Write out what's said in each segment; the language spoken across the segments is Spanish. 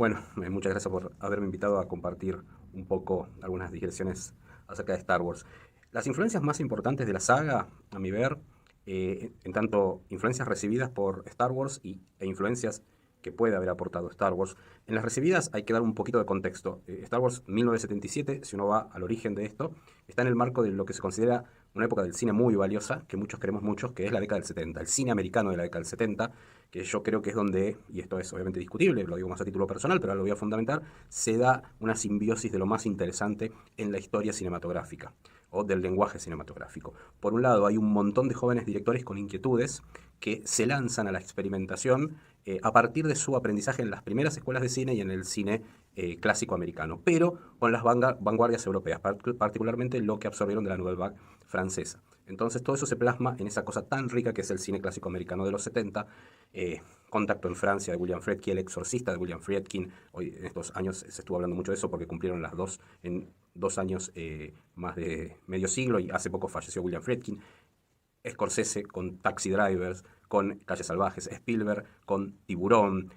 Bueno, muchas gracias por haberme invitado a compartir un poco algunas digresiones acerca de Star Wars. Las influencias más importantes de la saga, a mi ver, en tanto influencias recibidas por Star Wars e influencias que puede haber aportado Star Wars. En las recibidas hay que dar un poquito de contexto. Star Wars 1977, si uno va al origen de esto, está en el marco de lo que se considera una época del cine muy valiosa, que muchos queremos mucho, que es la década del 70, el cine americano de la década del 70, que yo creo que es donde, y esto es obviamente discutible, lo digo más a título personal, pero ahora lo voy a fundamentar, se da una simbiosis de lo más interesante en la historia cinematográfica o del lenguaje cinematográfico. Por un lado, hay un montón de jóvenes directores con inquietudes que se lanzan a la experimentación a partir de su aprendizaje en las primeras escuelas de cine y en el cine clásico americano, pero con las vanguardias europeas, particularmente lo que absorbieron de la Nouvelle Vague francesa. Entonces todo eso se plasma en esa cosa tan rica que es el cine clásico americano de los 70, Contacto en Francia de William Friedkin, El exorcista de William Friedkin. Hoy en estos años se estuvo hablando mucho de eso porque cumplieron las dos en 2 años, más de medio siglo, y hace poco falleció William Friedkin. Scorsese con Taxi Drivers, con Calles Salvajes, Spielberg con Tiburón,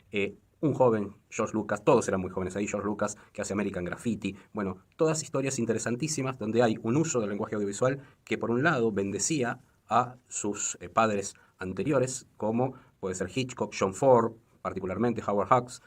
un joven George Lucas, todos eran muy jóvenes ahí, George Lucas que hace American Graffiti. Bueno, todas historias interesantísimas donde hay un uso del lenguaje audiovisual que por un lado bendecía a sus padres anteriores, como puede ser Hitchcock, John Ford, particularmente Howard Hawks,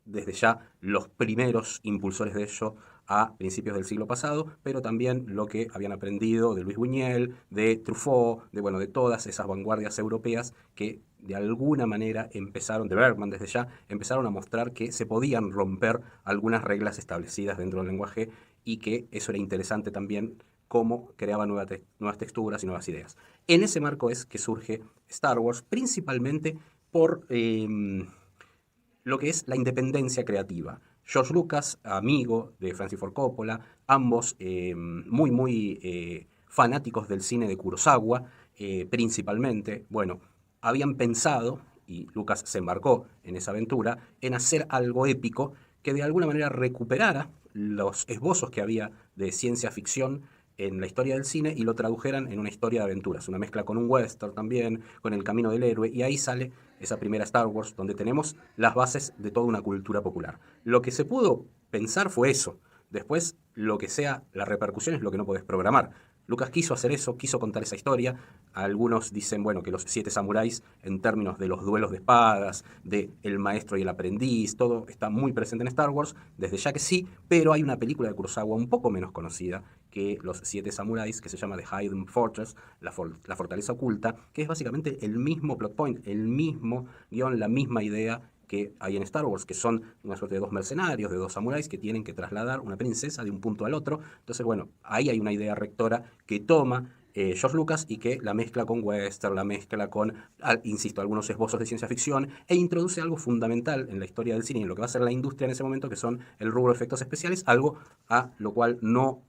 desde ya los primeros impulsores de ello a principios del siglo pasado, pero también lo que habían aprendido de Luis Buñuel, de Truffaut, de todas esas vanguardias europeas que de alguna manera empezaron, de Bergman desde ya, empezaron a mostrar que se podían romper algunas reglas establecidas dentro del lenguaje y que eso era interesante también, cómo creaba nuevas texturas y nuevas ideas. En ese marco es que surge Star Wars, principalmente por lo que es la independencia creativa. George Lucas, amigo de Francis Ford Coppola, ambos muy fanáticos del cine de Kurosawa, principalmente, bueno, habían pensado, y Lucas se embarcó en esa aventura, en hacer algo épico que de alguna manera recuperara los esbozos que había de ciencia ficción en la historia del cine y lo tradujeran en una historia de aventuras, una mezcla con un western también, con el camino del héroe, y ahí sale esa primera Star Wars, donde tenemos las bases de toda una cultura popular. Lo que se pudo pensar fue eso. Después, lo que sea, la repercusión es lo que no podés programar. Lucas quiso hacer eso, quiso contar esa historia. Algunos dicen, bueno, que los 7 samuráis, en términos de los duelos de espadas, de el maestro y el aprendiz, todo está muy presente en Star Wars, desde ya que sí, pero hay una película de Kurosawa un poco menos conocida que los 7 samuráis, que se llama The Hidden Fortress, la fortaleza oculta, que es básicamente el mismo plot point, el mismo guión, la misma idea que hay en Star Wars, que son una suerte de 2 mercenarios, de 2 samuráis que tienen que trasladar una princesa de un punto al otro. Entonces, bueno, ahí hay una idea rectora que toma George Lucas y que la mezcla con western, la mezcla con, insisto, algunos esbozos de ciencia ficción e introduce algo fundamental en la historia del cine y en lo que va a ser la industria en ese momento, que son el rubro de efectos especiales, algo a lo cual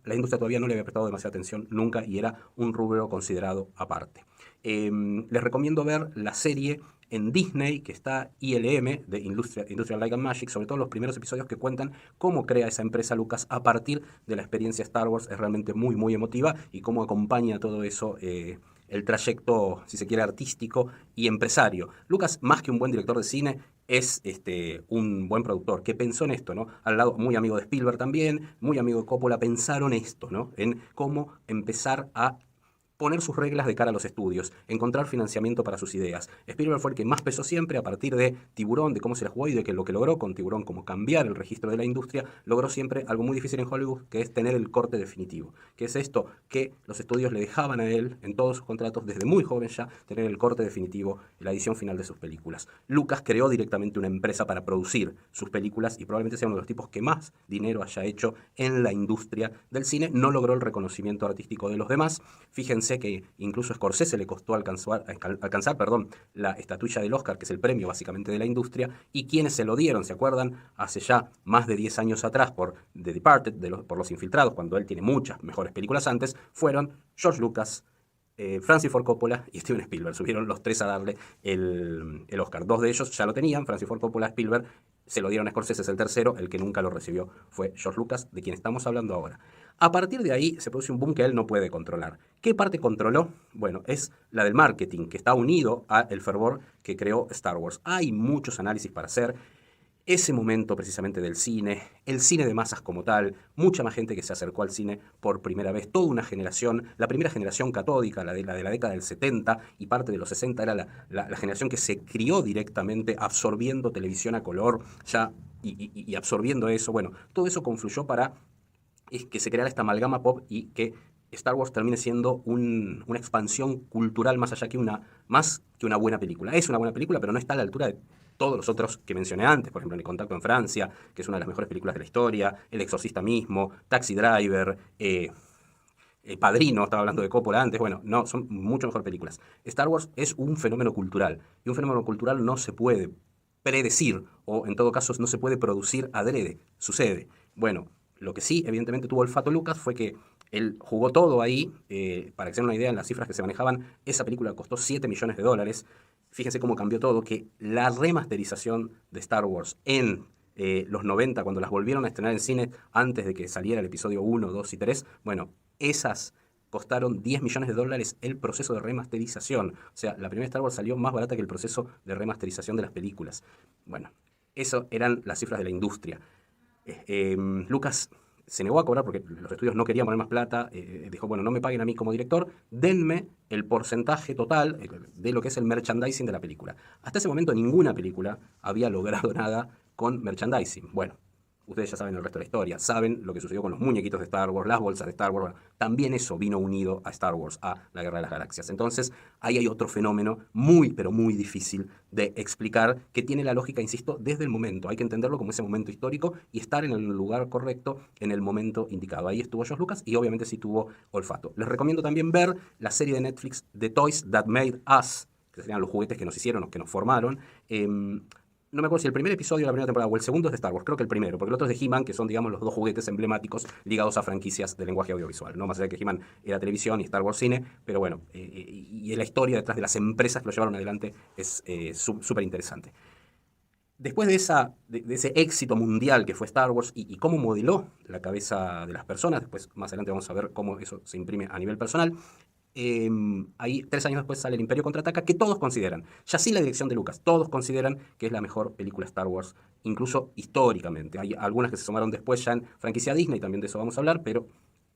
la industria todavía no le había prestado demasiada atención nunca y era un rubro considerado aparte. Les recomiendo ver la serie en Disney, que está ILM, de Industrial Light and Magic, sobre todo los primeros episodios que cuentan cómo crea esa empresa Lucas a partir de la experiencia Star Wars. Es realmente muy emotiva y cómo acompaña todo eso, el trayecto, si se quiere, artístico y empresario. Lucas, más que un buen director de cine, es un buen productor que pensó en esto, ¿no? Al lado, muy amigo de Spielberg también, muy amigo de Coppola, pensaron esto, ¿no? En cómo empezar a poner sus reglas de cara a los estudios, encontrar financiamiento para sus ideas. Spielberg fue el que más pesó siempre a partir de Tiburón, de cómo se la jugó y de que lo que logró con Tiburón, como cambiar el registro de la industria, logró siempre algo muy difícil en Hollywood, que es tener el corte definitivo. Que es esto que los estudios le dejaban a él en todos sus contratos, desde muy joven ya, tener el corte definitivo y la edición final de sus películas. Lucas creó directamente una empresa para producir sus películas y probablemente sea uno de los tipos que más dinero haya hecho en la industria del cine. No logró el reconocimiento artístico de los demás. Fíjense que incluso a Scorsese le costó alcanzar la estatuilla del Oscar, que es el premio básicamente de la industria, y quienes se lo dieron, ¿se acuerdan? Hace ya más de 10 años atrás por The Departed, por Los Infiltrados, cuando él tiene muchas mejores películas antes, fueron George Lucas, Francis Ford Coppola y Steven Spielberg. Subieron los tres a darle el Oscar. 2 de ellos ya lo tenían, Francis Ford Coppola, Spielberg, se lo dieron a Scorsese, es el tercero, el que nunca lo recibió fue George Lucas, de quien estamos hablando ahora. A partir de ahí se produce un boom que él no puede controlar. ¿Qué parte controló? Bueno, es la del marketing, que está unido al fervor que creó Star Wars. Hay muchos análisis para hacer. ese momento precisamente del cine, el cine de masas como tal, mucha más gente que se acercó al cine por primera vez, toda una generación, la primera generación catódica, la de la década del 70 y parte de los 60, era la generación que se crió directamente absorbiendo televisión a color, ya y absorbiendo eso. Bueno, todo eso confluyó para que se creara esta amalgama pop y que Star Wars termine siendo una expansión cultural más que una buena película. Es una buena película, pero no está a la altura de todos los otros que mencioné antes, por ejemplo, El Contacto en Francia, que es una de las mejores películas de la historia, El Exorcista mismo, Taxi Driver, El Padrino, estaba hablando de Coppola antes, bueno, no, son mucho mejor películas. Star Wars es un fenómeno cultural, y un fenómeno cultural no se puede predecir, o en todo caso no se puede producir adrede, sucede. Bueno, lo que sí, evidentemente, tuvo olfato Lucas fue que él jugó todo ahí, para que se den una idea en las cifras que se manejaban, esa película costó $7 millones. Fíjense cómo cambió todo, que la remasterización de Star Wars en los 90, cuando las volvieron a estrenar en cine antes de que saliera el episodio 1, 2 y 3, bueno, esas costaron $10 millones el proceso de remasterización. O sea, la primera Star Wars salió más barata que el proceso de remasterización de las películas. Bueno, eso eran las cifras de la industria. Lucas se negó a cobrar porque los estudios no querían poner más plata, dijo, bueno, no me paguen a mí como director, denme el porcentaje total de lo que es el merchandising de la película. Hasta ese momento ninguna película había logrado nada con merchandising. Bueno, ustedes ya saben el resto de la historia, saben lo que sucedió con los muñequitos de Star Wars, las bolsas de Star Wars, bueno, también eso vino unido a Star Wars, a la Guerra de las Galaxias. Entonces, ahí hay otro fenómeno muy, pero muy difícil de explicar, que tiene la lógica, insisto, desde el momento. Hay que entenderlo como ese momento histórico y estar en el lugar correcto en el momento indicado. Ahí estuvo George Lucas y obviamente sí tuvo olfato. Les recomiendo también ver la serie de Netflix The Toys That Made Us, que serían los juguetes que nos hicieron, los que nos formaron. No me acuerdo si el primer episodio de la primera temporada o el segundo es de Star Wars, creo que el primero, porque el otro es de He-Man, que son, digamos, los dos juguetes emblemáticos ligados a franquicias de lenguaje audiovisual, ¿no? Más allá de que He-Man era televisión y Star Wars cine, pero bueno, y la historia detrás de las empresas que lo llevaron adelante es súper interesante. Después de ese éxito mundial que fue Star Wars y cómo modeló la cabeza de las personas, después más adelante vamos a ver cómo eso se imprime a nivel personal, ahí 3 años después sale El Imperio Contraataca, que todos consideran, ya sí la dirección de Lucas, todos consideran que es la mejor película Star Wars, incluso históricamente. Hay algunas que se sumaron después ya en franquicia Disney, también de eso vamos a hablar, pero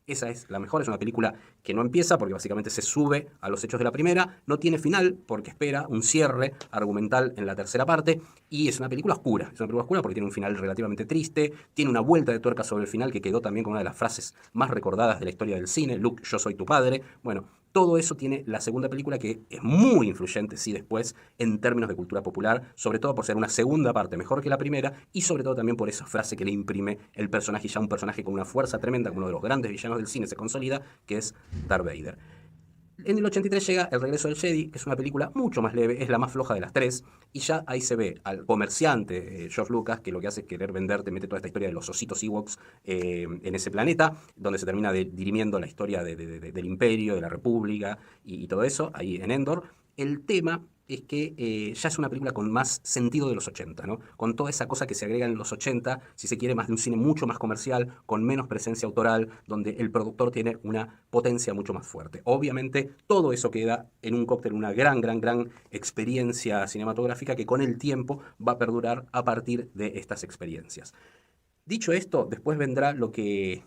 esa es la mejor. Es una película que no empieza porque básicamente se sube a los hechos de la primera, no tiene final porque espera un cierre argumental en la tercera parte, y es una película oscura. Es una película oscura porque tiene un final relativamente triste, tiene una vuelta de tuerca sobre el final que quedó también con una de las frases más recordadas de la historia del cine, Luke, yo soy tu padre. Bueno, todo eso tiene la segunda película, que es muy influyente, sí, después, en términos de cultura popular, sobre todo por ser una segunda parte mejor que la primera, y sobre todo también por esa frase que le imprime el personaje, y ya un personaje con una fuerza tremenda, como uno de los grandes villanos del cine se consolida, que es Darth Vader. En el 83 llega El Regreso del Jedi, que es una película mucho más leve, es la más floja de las tres, y ya ahí se ve al comerciante George Lucas, que lo que hace es querer venderte, mete toda esta historia de los ositos Ewoks en ese planeta, donde se termina dirimiendo la historia del Imperio, de la República y todo eso, ahí en Endor. El tema es que ya es una película con más sentido de los 80, ¿no? Con toda esa cosa que se agrega en los 80, si se quiere, más de un cine mucho más comercial, con menos presencia autoral, donde el productor tiene una potencia mucho más fuerte. Obviamente, todo eso queda en un cóctel, una gran, gran, gran experiencia cinematográfica que con el tiempo va a perdurar a partir de estas experiencias. Dicho esto, después vendrá lo que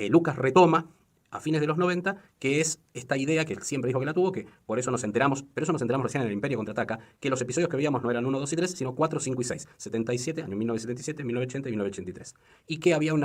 Lucas retoma a fines de los 90, que es esta idea que él siempre dijo que la tuvo, que por eso nos enteramos, pero eso nos enteramos recién en El Imperio Contraataca, que los episodios que veíamos no eran 1, 2 y 3, sino 4, 5 y 6, 77, año 1977, 1980 y 1983. Y que era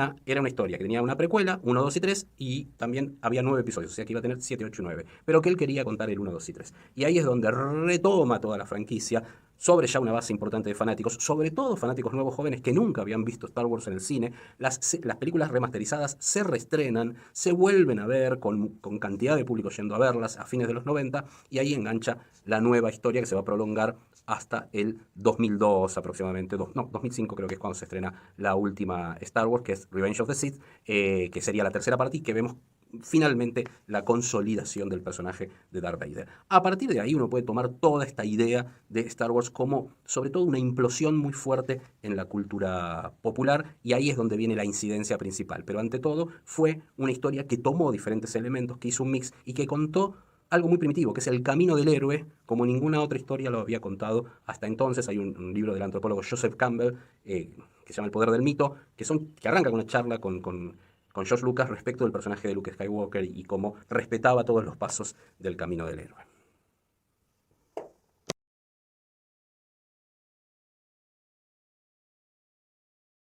una historia que tenía una precuela, 1, 2 y 3, y también había 9 episodios, o sea que iba a tener 7, 8 y 9, pero que él quería contar el 1, 2 y 3. Y ahí es donde retoma toda la franquicia, sobre ya una base importante de fanáticos, sobre todo fanáticos nuevos jóvenes que nunca habían visto Star Wars en el cine. Las películas remasterizadas se reestrenan, se vuelven a ver con cantidad de público yendo a verlas a fines de los 90, y ahí engancha la nueva historia que se va a prolongar hasta el 2002 aproximadamente, 2005 creo que es cuando se estrena la última Star Wars, que es Revenge of the Sith, que sería la tercera parte y que vemos finalmente la consolidación del personaje de Darth Vader. A partir de ahí uno puede tomar toda esta idea de Star Wars como sobre todo una implosión muy fuerte en la cultura popular, y ahí es donde viene la incidencia principal. Pero ante todo fue una historia que tomó diferentes elementos, que hizo un mix y que contó algo muy primitivo, que es el camino del héroe, como ninguna otra historia lo había contado hasta entonces. Hay un libro del antropólogo Joseph Campbell que se llama El poder del mito, que arranca con una charla con George Lucas respecto del personaje de Luke Skywalker y cómo respetaba todos los pasos del camino del héroe.